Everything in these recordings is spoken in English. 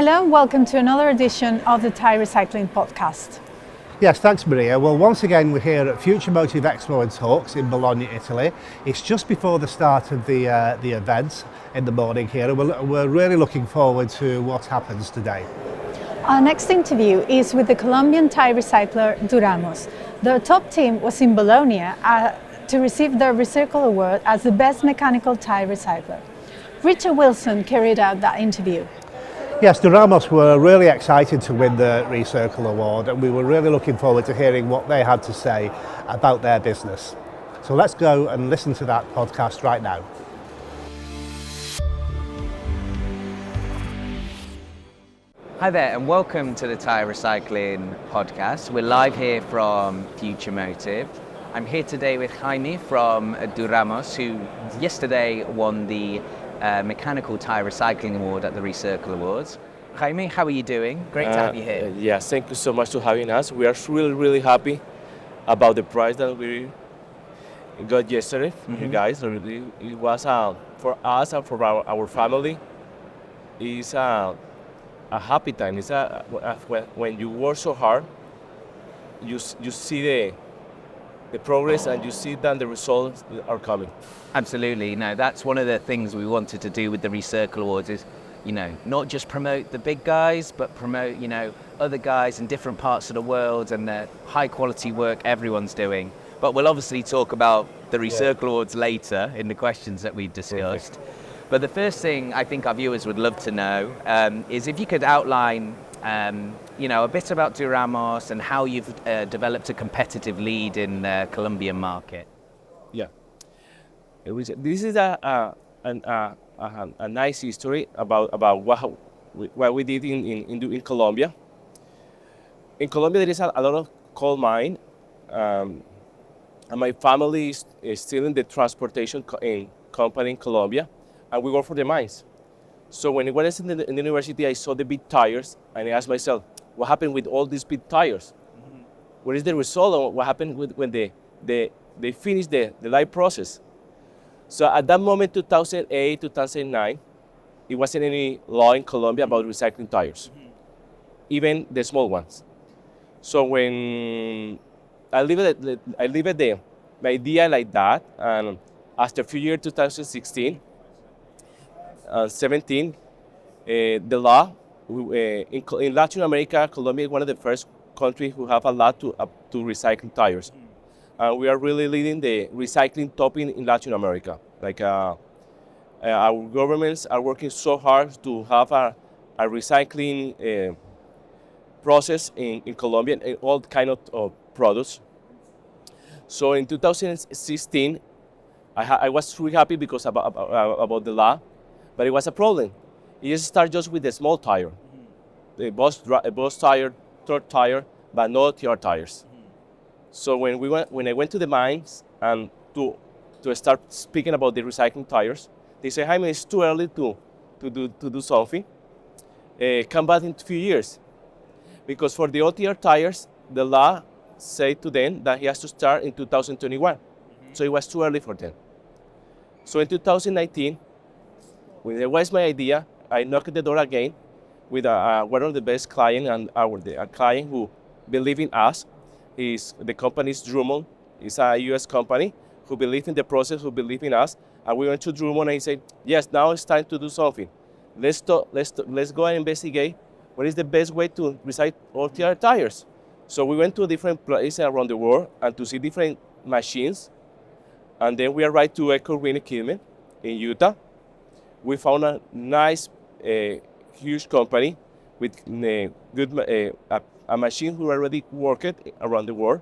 Hello and welcome to another edition of the Tyre Recycling podcast. Yes, thanks Maria. Well, once again we're here at Future Motive Expo and Talks in Bologna, Italy. It's just before the start of the event in the morning here, and we're really looking forward to what happens today. Our next interview is with the Colombian tire recycler Duramos. The top team was in Bologna to receive the Recircle award as the best mechanical tire recycler. Richard Wilson carried out that interview. Yes, Duramos were really excited to win the Recircle award, and we were really looking forward to hearing what they had to say about their business. So let's go and listen to that podcast right now. Hi there and welcome to the Tyre Recycling podcast. We're live here from Future Motive. I'm here today with Jaime from Duramos, who yesterday won the Mechanical Tyre Recycling Award at the Recircle Awards. Jaime, how are you doing? Great to have you here. Yes, thank you so much for having us. We are really happy about the prize that we got yesterday from you guys. It was for us and for our family. It's a happy time. It's when you work so hard, you see the progress and you see that the results are coming. Absolutely. No, that's one of the things we wanted to do with the Recircle Awards is, not just promote the big guys, but promote, other guys in different parts of the world and the high quality work everyone's doing. But we'll obviously talk about the Recircle Awards later in the questions that we discussed. Perfect. But the first thing I think our viewers would love to know is if you could outline a bit about Duramos and how you've developed a competitive lead in the Colombian market. Yeah, this is a nice history about what we did in Colombia. In Colombia, there is a lot of coal mine, and my family is still in the transportation company in Colombia, and we work for the mines. So when I was in the university, I saw the big tires, and I asked myself, what happened with all these big tires? What is the result of what happened when they finished the life process? So at that moment, 2008, 2009, it wasn't any law in Colombia about recycling tires, even the small ones. So when I lived the idea like that, and after a few years, 2016, 17, the law in Latin America, Colombia is one of the first countries who have a law to recycle tires. We are really leading the recycling top in Latin America. Like our governments are working so hard to have a recycling process in Colombia and all kind of products. So in 2016, I was really happy because about the law. But it was a problem. It just started just with a small tire, the bus tire, third tire, but no TR tires. So when I went to the mines and to start speaking about the recycling tires, they say, Jaime, it's too early to do something. Come back in a few years, because for the OTR tires, the law said to them that he has to start in 2021. So it was too early for them. So in 2019. When it was my idea, I knocked at the door again with one of the best clients and a client who believed in us. The company is Duramos. It's a U.S. company who believed in the process, who believed in us. And we went to Duramos and he said, yes, now it's time to do something. Let's go and investigate what is the best way to recycle OTR tires. So we went to different places around the world and to see different machines. And then we arrived to Eco Green Equipment in Utah. We found a nice, huge company with a machine who already worked around the world.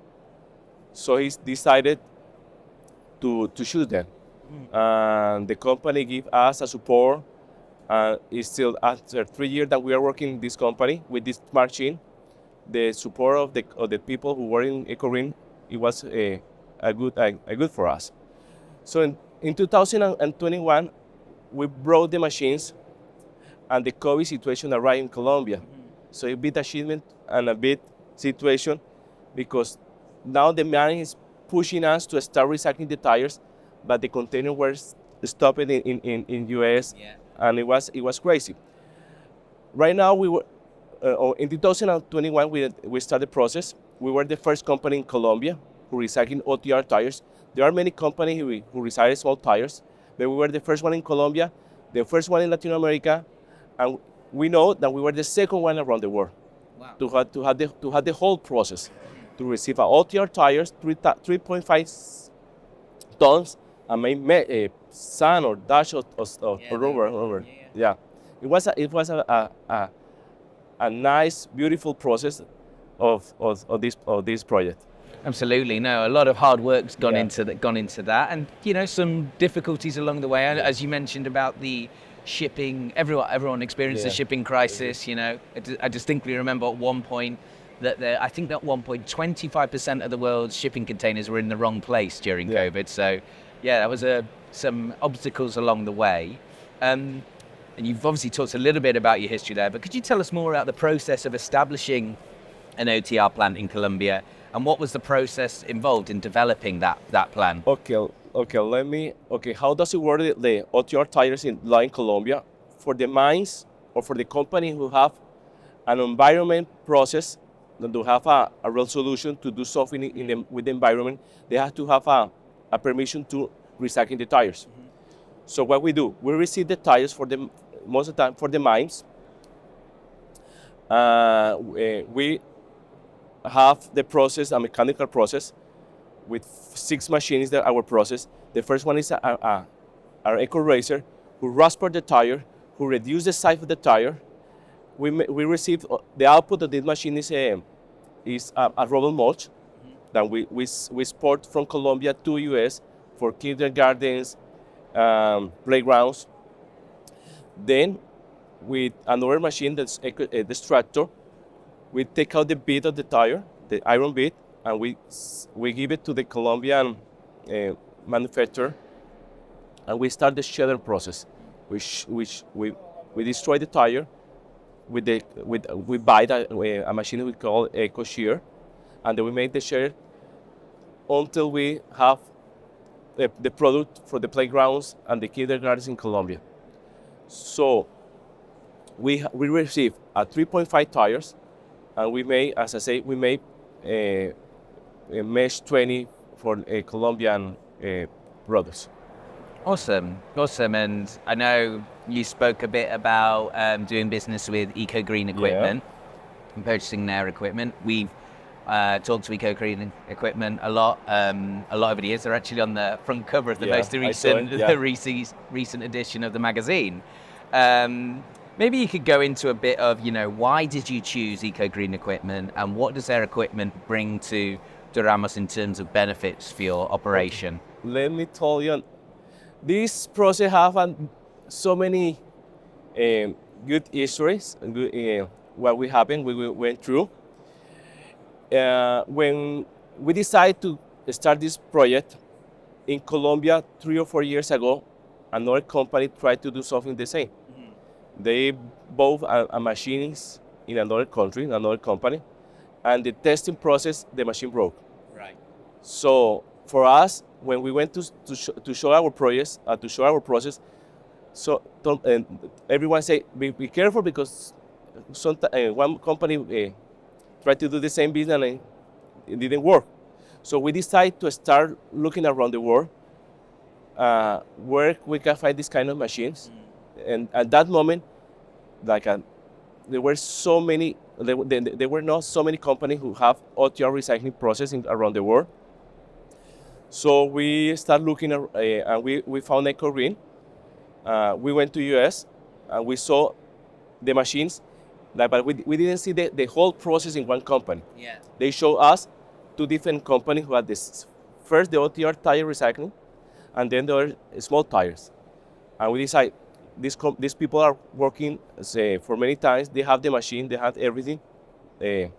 So he decided to choose them. And the company gave us a support. It's still after 3 years that we are working in this company with this machine. The support of the people who were in EcoRin, it was a good for us. So in 2021. We brought the machines, and the COVID situation arrived in Colombia. So a bit achievement and a bit situation, because now the mine is pushing us to start recycling the tires, but the container were stopped in US, and it was crazy. right now we were in 2021 we started the process. We were the first company in Colombia who recycling OTR tires. There are many companies who recycle small tires, but we were the first one in Colombia, the first one in Latin America, and we know that we were the second one around the world. Wow. To have the whole process, to receive OTR tires, 3.5 tons, and make sand or dash or rubber. Yeah, it was a nice, beautiful process of this project. Absolutely, no. A lot of hard work's gone Yeah. into that, and some difficulties along the way. As you mentioned about the shipping, everyone experienced the Yeah. shipping crisis. I distinctly remember at one point that I think at one point 25% of the world's shipping containers were in the wrong place during Yeah. COVID. So, yeah, that was some obstacles along the way. And you've obviously talked a little bit about your history there, but could you tell us more about the process of establishing an OTR plant in Colombia, and what was the process involved in developing that plan? Okay, how does it work, the OTR tires in Colombia? For the mines or for the company who have an environment process, to have a real solution to do something with the environment, they have to have a permission to recycle the tires. Mm-hmm. So what we do, we receive the tires most of the time for the mines. We have the process, a mechanical process, with 6 machines that our process. The first one is our eco racer, who rasper the tire, who reduce the size of the tire. We receive the output of this machine is a rubber mulch that we export from Colombia to US for kindergartens, playgrounds. Then with another machine that's the extractor, we take out the bit of the tire, the iron bit, and we give it to the Colombian manufacturer, and we start the shedding process, which we destroy the tire we buy a machine we call eco shear, and then we make the shear until we have the product for the playgrounds and the kindergartens in Colombia. So we receive 3.5 tires, and we made, as I say, we made a mesh 20 for Colombian products. Awesome. And I know you spoke a bit about doing business with Eco Green Equipment and purchasing their equipment. We've talked to Eco Green Equipment a lot over the years. They're actually on the front cover of the most recent edition of the magazine. Maybe you could go into a bit of, why did you choose Eco Green Equipment, and what does their equipment bring to Duramos in terms of benefits for your operation? Let me tell you, this process have so many good histories, what we went through. When we decided to start this project in Colombia 3 or 4 years ago, another company tried to do something the same. They bought a machines in another country, another company, and the testing process, the machine broke. Right. So for us, when we went to show our process, so everyone say be careful, because one company tried to do the same business and it didn't work. So we decided to start looking around the world where we can find these kind of machines. And at that moment, there were so many. There were not so many companies who have OTR recycling processing around the world. So we started looking, and we found Eco Green. We went to US, and we saw the machines, but we didn't see the whole process in one company. Yeah. They showed us 2 different companies who had this. First, the OTR tire recycling, and then the other small tires. And we decided, these people are working for many times. They have the machine, they have everything. We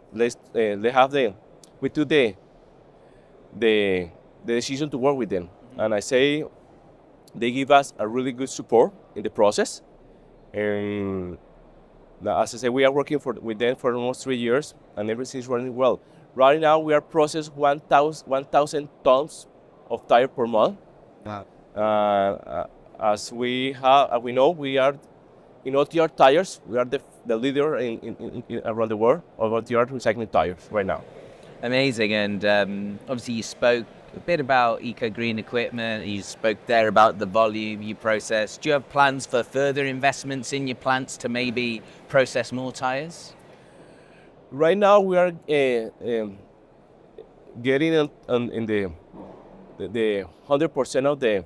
took the decision to work with them. Mm-hmm. And I say they give us a really good support in the process. And as I say, we are working with them for almost 3 years, and everything is running well. Right now, we are processing 1,000 tons of tire per month. Wow. As we know, we are in OTR tires, we are the leader in around the world of OTR recycling tires right now. Amazing. And obviously you spoke a bit about eco-green equipment. You spoke there about the volume you process. Do you have plans for further investments in your plants to maybe process more tires? Right now we are getting in the 100% of the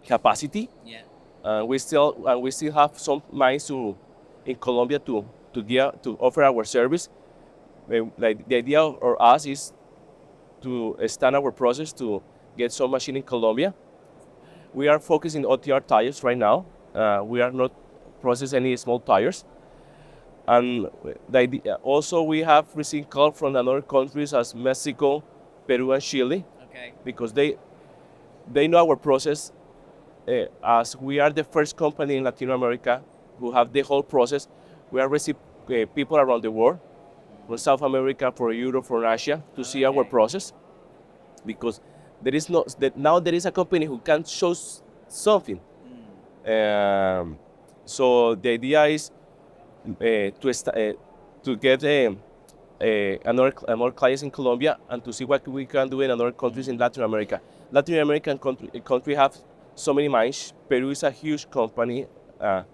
capacity. Yeah. We still have some mines in Colombia to offer our service. Like the idea of us is to stand our process to get some machine in Colombia. We are focusing OTR tires right now. We are not processing any small tires. And also we have received call from other countries as Mexico, Peru, and Chile. Okay. Because they know our process, as we are the first company in Latin America who have the whole process. We are receiving people around the world, from South America, from Europe, from Asia, to see our process, because now there is a company who can show something. So the idea is to get more clients in Colombia and to see what we can do in other countries in Latin America. Latin American country have so many mines. Peru is a huge company, a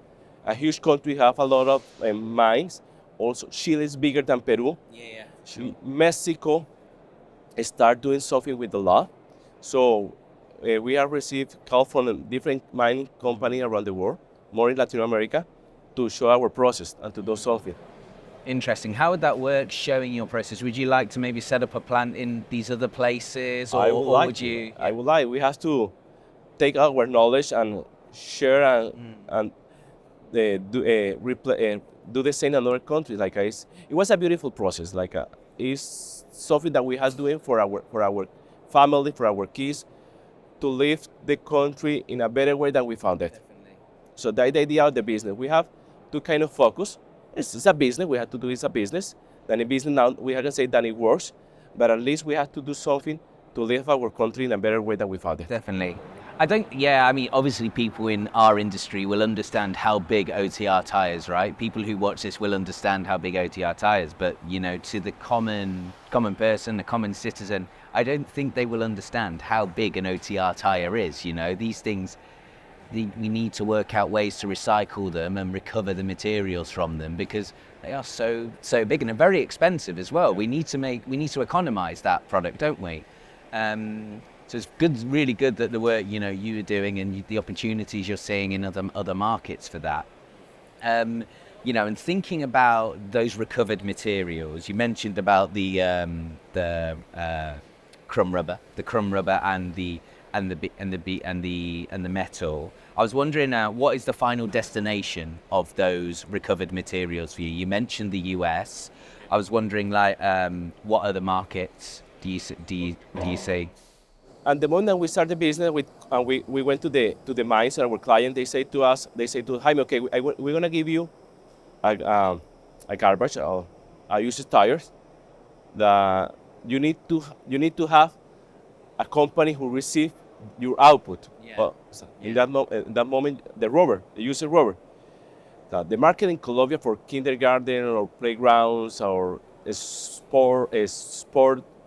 huge country, have a lot of mines. Also, Chile is bigger than Peru. Yeah, sure. Mexico start doing something with the law. So we have received call from different mining companies around the world, more in Latin America, to show our process and to do something. Interesting. How would that work, showing your process? Would you like to maybe set up a plant in these other places? Or, would you? I would like. We have to take our knowledge and share and do the same in other countries. Like it was a beautiful process. It's something that we have doing for our family, for our kids, to live the country in a better way than we found it. Definitely. So that's the idea of the business. We have to kind of focus. It's a business. We have to do it's a business. Then in business now we have to say that it works, but at least we have to do something to live our country in a better way than we found it. Definitely. I mean, obviously people in our industry will understand how big OTR tires, right? People who watch this will understand how big OTR tires, but to the common person, the common citizen, I don't think they will understand how big an OTR tire is. These things, we need to work out ways to recycle them and recover the materials from them, because they are so big and they're very expensive as well. We need to economize that product, don't we? So it's good, really good that the work you are doing and the opportunities you're seeing in other markets for that. And thinking about those recovered materials, you mentioned about the crumb rubber and the metal. I was wondering, what is the final destination of those recovered materials for you? You mentioned the US. I was wondering, what other markets do you see? And the moment we start the business, we went to the mines and our client, they say to Jaime, okay, we're gonna give you a garbage or a used tires. You need to have a company who receive your output. Yeah. In that moment, the used rubber. The market in Colombia for kindergarten or playgrounds or sport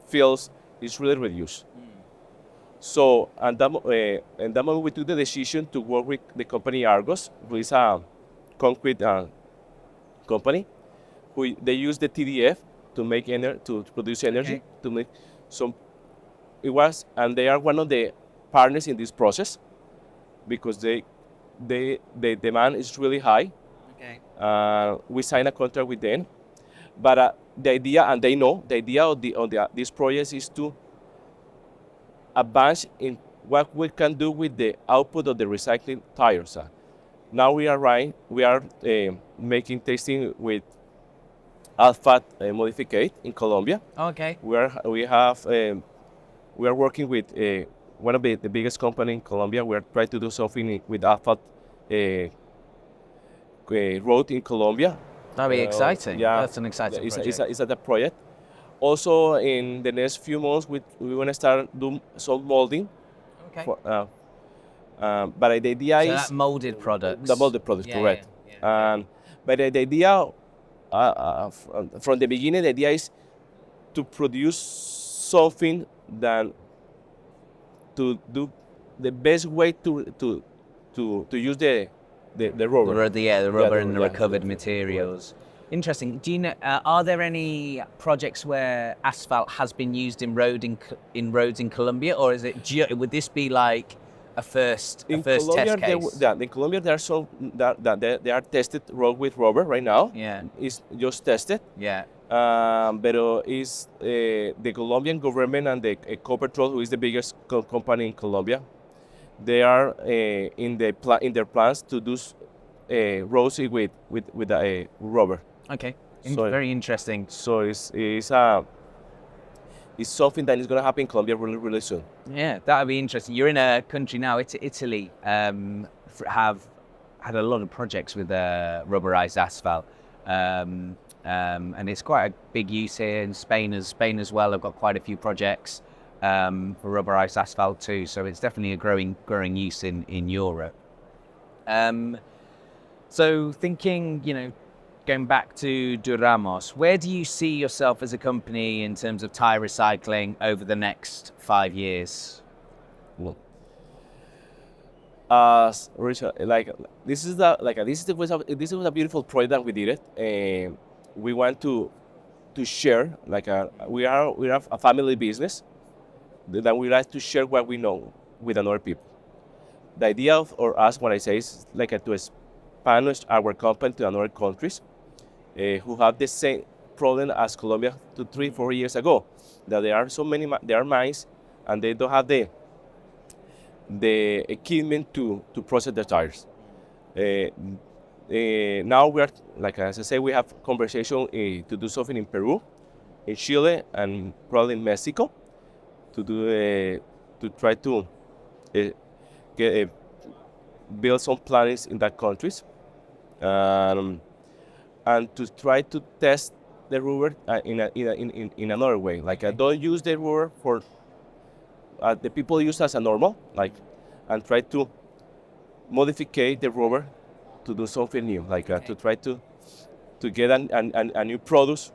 fields is really reduced. So, and that moment we took the decision to work with the company Argos, who is a concrete company, they use the TDF to make to produce energy, Okay. to make some. And they are one of the partners in this process, because the demand is really high. Okay. We signed a contract with them, but the idea, and they know the idea of this project is to advance in what we can do with the output of the recycling tires. Now we are making testing with Asphalt modified in Colombia. Okay. We are working with one of the biggest company in Colombia. We are trying to do something with Asphalt road in Colombia. That'd be exciting. Yeah, That's an exciting project. It's a project. Also, in the next few months, we want to start doing some molding. Okay. But the idea So is that molded products. the molded products, Yeah, correct. yeah. But the idea, from the beginning, the idea is to produce something that to do the best way to use the rubber. The rubber and the yeah. recovered materials. Interesting. Do you know? Are there any projects where asphalt has been used in roads in Colombia, or is it? Would this be like a first Colombia, test case? in Colombia, there are some that they are tested road with rubber right now. Yeah. It's just tested. Yeah. But it's the Colombian government and the Ecopetrol, who is the biggest company in Colombia, they are in their plans to do roads with rubber. Okay. So, very interesting. So it's something that is going to happen in Colombia really, really soon. Yeah, that would be interesting. You're in a country now, Italy, have had a lot of projects with rubberized asphalt. And it's quite a big use here in Spain as well. I've got quite a few projects for rubberized asphalt too. So it's definitely a growing use in Europe. So thinking, going back to Duramos, where do you see yourself as a company in terms of tire recycling over the next 5 years? Well, Richard, this was a beautiful project that we did it. We want to share, we are a family business that we like to share what we know with other people. The idea of us, what I say, is to expand our company to other countries who have the same problem as Colombia 3-4 years ago. That there are mines and they don't have the equipment to process the tires. Now we are, as I say, we have conversation to do something in Peru, in Chile, and probably in Mexico, to try to build some plants in that countries, and to try to test the rubber in another way. Don't use the rubber for the people use as a normal, and try to modify the rubber to do something new, to try to get a new product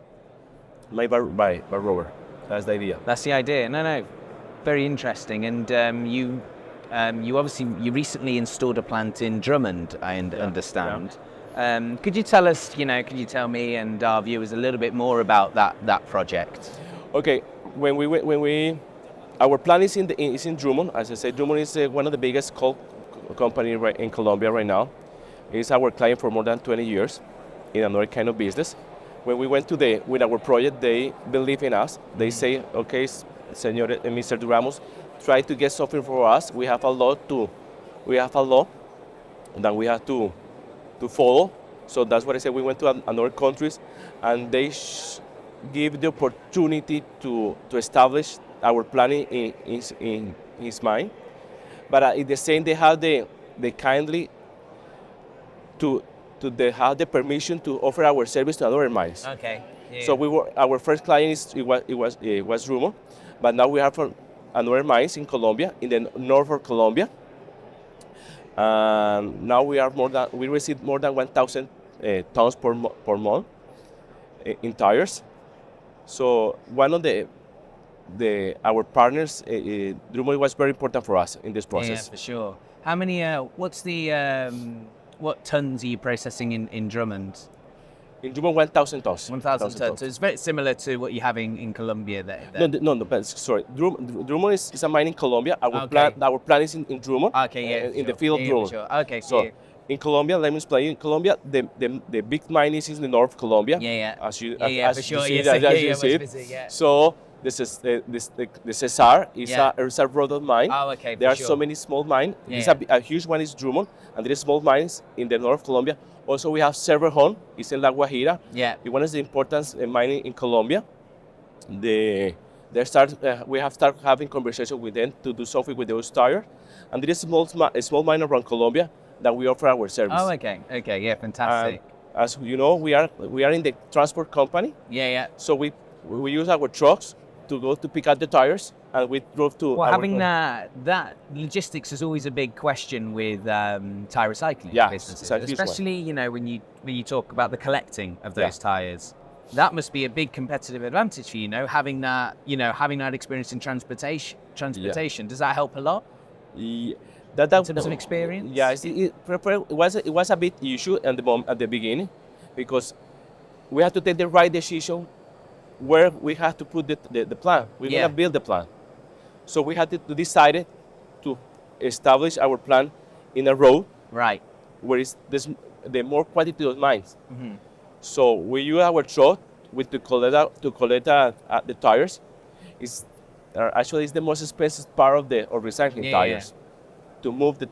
made by rubber. That's the idea. That's the idea. No, very interesting. And you recently installed a plant in Drummond, I understand. Yeah. Could you tell us, could you tell me and our viewers a little bit more about that project? Okay, our plan is in Drummond. As I said, Drummond is one of the biggest coal company in Colombia right now. It's our client for more than 20 years in another kind of business. When we went with our project, they believe in us. They say, okay, Señor Mr. Duramos, try to get something for us. We have a law that we have to follow. So that's what I said. We went to another countries, and they give the opportunity to establish our planning in his mind. But at the same, they have the kindly to have the permission to offer our service to other mines. Okay. Yeah. So our first client was Rumo, but now we have another mines in Colombia, in the north of Colombia. Now we receive more than 1,000 tons per month in tires. So one of our partners, Duramos, was very important for us in this process. Yeah, for sure. How many? What tons are you processing in Drummond? In Drummond, 1,000 tons. 1,000 tons. So it's very similar to what you're having in Colombia there. No, but sorry. Drummond is a mine in Colombia. Our plan is in Drummond. Okay, yeah. In the field of Drummond. Sure. Okay, so in Colombia, let me explain. In Colombia, the big mine is in the north of Colombia. Yeah. As you for sure. see, Yeah. So this is the Cesar is a road mine. Oh, okay. There are so many small mines. A huge one is Drummond, and there are small mines in the north of Colombia. Also, we have Cerrejón. It's in La Guajira. Yeah. It's one of the important mining in Colombia. We have started having conversation with them to do something with those tires, and there is a small mine around Colombia that we offer our service. Oh, okay. Okay. Yeah. Fantastic. As you know, we are in the transport company. Yeah. So we use our trucks to go to pick up the tires, and we drove to. Well, having that logistics is always a big question with tire recycling businesses, especially when you talk about the collecting of those tires. That must be a big competitive advantage for having that experience in transportation. Does that help a lot? Yeah, in terms of experience? Yeah, it was a bit issue at the beginning, because we had to take the right decision where we had to put the plant. We're gonna build the plant, so we had to decide to establish our plant in a road, right, where there's the more quantity of mines. Mm-hmm. So we use our truck to collect the tires. Actually, it's the most expensive part of recycling tires. To move the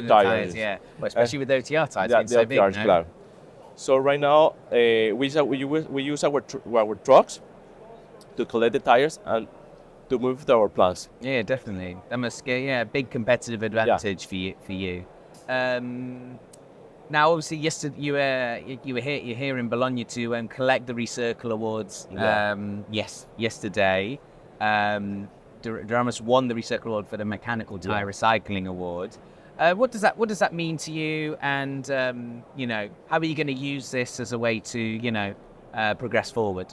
tires. Yeah, well, especially with OTR tires being so big. Claro. So right now we use our trucks to collect the tires and to move to our plants. Yeah, definitely. That must a big competitive advantage for you. Now, obviously, yesterday you're here in Bologna to collect the Recircle Awards. Yesterday, Duramos won the Recircle Award for the Mechanical Tyre Recycling Award. What does that mean to you? And how are you going to use this as a way to progress forward?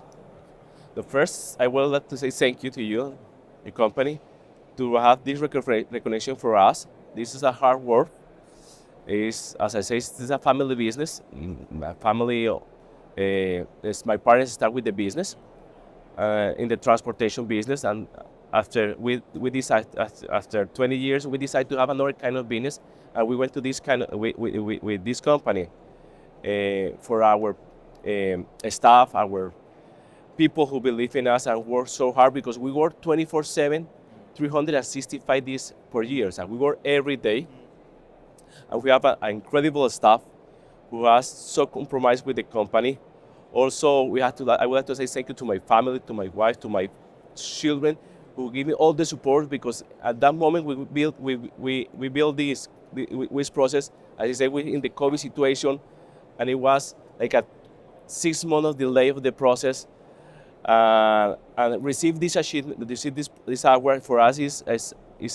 The first, I would like to say thank you to you, your company, to have this recognition for us. This is a hard work. As I say, this is a family business. My family, my parents start with the business, in the transportation business, and after we decide, after 20 years, we decided to have another kind of business, and we went to this kind of with this company for our staff, our people who believe in us and work so hard, because we work 24/7, 365 days per year, and we work every day. And we have an incredible staff who has so compromised with the company. Also, I would like to say thank you to my family, to my wife, to my children, who give me all the support, because at that moment we built this process, as I say, in the COVID situation, and it was like a 6 months delay of the process. And receive this achievement, this award for us is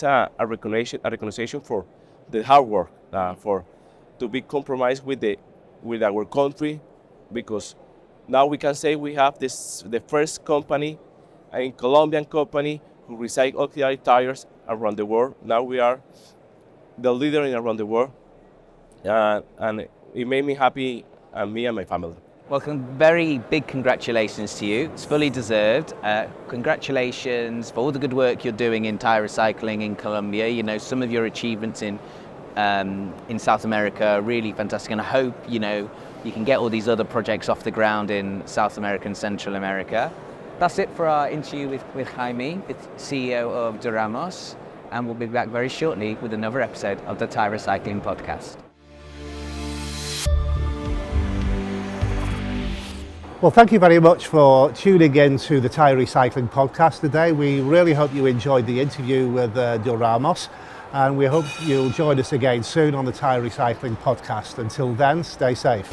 a recognition for the hard work, to be compromised with our country, because now we can say we have the first company, a Colombian company, who recycle auxiliary tires around the world. Now we are the leader around the world, and it made me happy, and me and my family. Well, very big congratulations to you. It's fully deserved. Congratulations for all the good work you're doing in tire recycling in Colombia. Some of your achievements in South America are really fantastic, and I hope you can get all these other projects off the ground in South America and Central America. That's it for our interview with Jaime, the CEO of Duramos, and we'll be back very shortly with another episode of the Tyre Recycling Podcast. Well, thank you very much for tuning in to the Tyre Recycling Podcast today. We really hope you enjoyed the interview with Duramos, and we hope you'll join us again soon on the Tyre Recycling Podcast. Until then, stay safe.